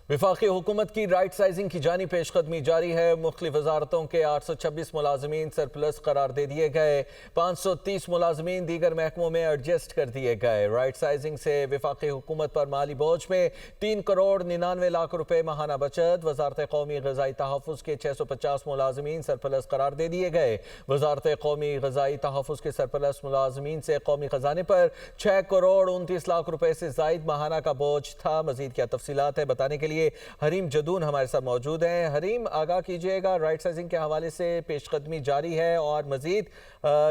वफाकी हुकूमत की राइट साइजिंग की जानी पेशकदमी जारी है। मुख्तलिफ वजारतों के 826 मुलाजमीन सरप्लस करार दे दिए गए। 530 मुलाजमीन दीगर महकमों में एडजस्ट कर दिए गए। राइट साइजिंग से वफाकी हुकूमत पर माली बोझ में 3 करोड़ 99 लाख रुपए माहाना बचत। वजारत कौमी गजाई तहफ़्फ़ुज़ के 650 मुलाजमीन सरप्लस करार दे दिए गए। वजारत कौमी गजाई तहफ़्फ़ुज़ के सरप्लस मुलाजमीन से कौमी खजाने पर 6 करोड़ 29 लाख रुपए से जायद माहाना का बोझ था। मजीद क्या तफसीलात है बताने के लिए हरीम जदून हमारे साथ मौजूद हैं। हरीम, आगाह कीजिएगा, राइट साइजिंग के हवाले से पेशकदमी जारी है और मजीद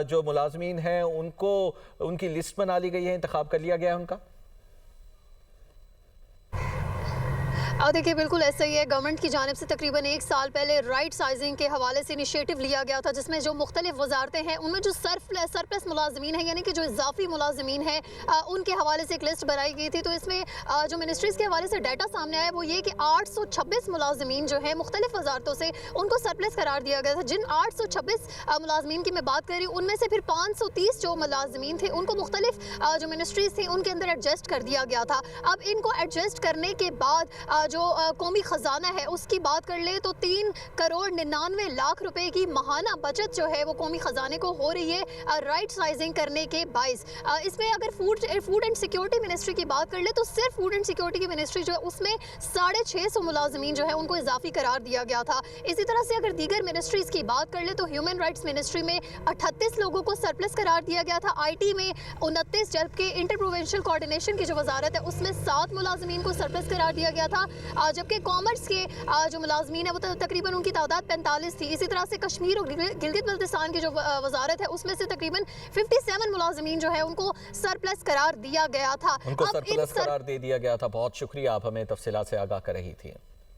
जो मुलाजमीन हैं उनको उनकी लिस्ट बना ली गई है, इंतखाब कर लिया गया है उनका? देखिए, बिल्कुल ऐसा ही है। गवर्नमेंट की जानिब से तकरीबन 1 साल पहले राइट साइजिंग के हवाले से इनिशिएटिव लिया गया था, जिसमें जो मुख्तलिफ वजारतें हैं उनमें जो सरप्लस मुलाजमीन है, यानी कि जो इजाफी मुलाजमीन है, उनके हवाले से एक लिस्ट बनाई गई थी। तो इसमें जो मिनिस्ट्रीज़ के हवाले से डाटा सामने आया वो ये कि 826 मुलाजमीन जो है मुख्तलिफ वजारतों से उनको सरप्लस करार दिया गया था। जिन 826 मुलाजमीन की मैं बात कर रही हूँ उनमें से फिर 530 जो मुलाजमीन थे उनको मुख्तलिफ जो मिनिस्ट्रीज़ थी उनके अंदर एडजस्ट कर दिया गया था। अब इनको एडजस्ट करने के बाद जो कौमी ख़जाना है उसकी बात कर ले तो 3 करोड़ 99 लाख रुपए की माहाना बचत जो है वो कौमी ख़जाने को हो रही है राइट साइजिंग करने के बाइस। इसमें अगर फूड एंड सिक्योरिटी मिनिस्ट्री की बात कर ले तो सिर्फ फूड एंड सिक्योरिटी की मिनिस्ट्री जो है उसमें 650 मुलाजमीन जो है उनको इजाफी करार दिया गया था। इसी तरह से अगर दीगर मिनिस्ट्रीज़ की बात कर ले तो ह्यूमन राइट्स मिनिस्ट्री में 38 लोगों को सरप्लस करार दिया गया था, IT में 29, जबकि इंटर प्रोविंशियल कोऑर्डिनेशन की जो वजारत है उसमें 7 मुलाजमीन को सरप्लस करार दिया गया था, जबकि कॉमर्स के जो मुलाजमीन है वो तकरीबन उनकी तादाद 45 थी। इसी तरह से कश्मीर और गिलगित बल्तिस्तान की जो वजारत है उसमें से तकरीबन 57 मुलाजमीन जो है उनको सरप्लस करार दिया गया था। उनको सरप्लस करार दे दिया गया था। बहुत शुक्रिया, आप हमें तफसीलात से आगाह कर रही थी।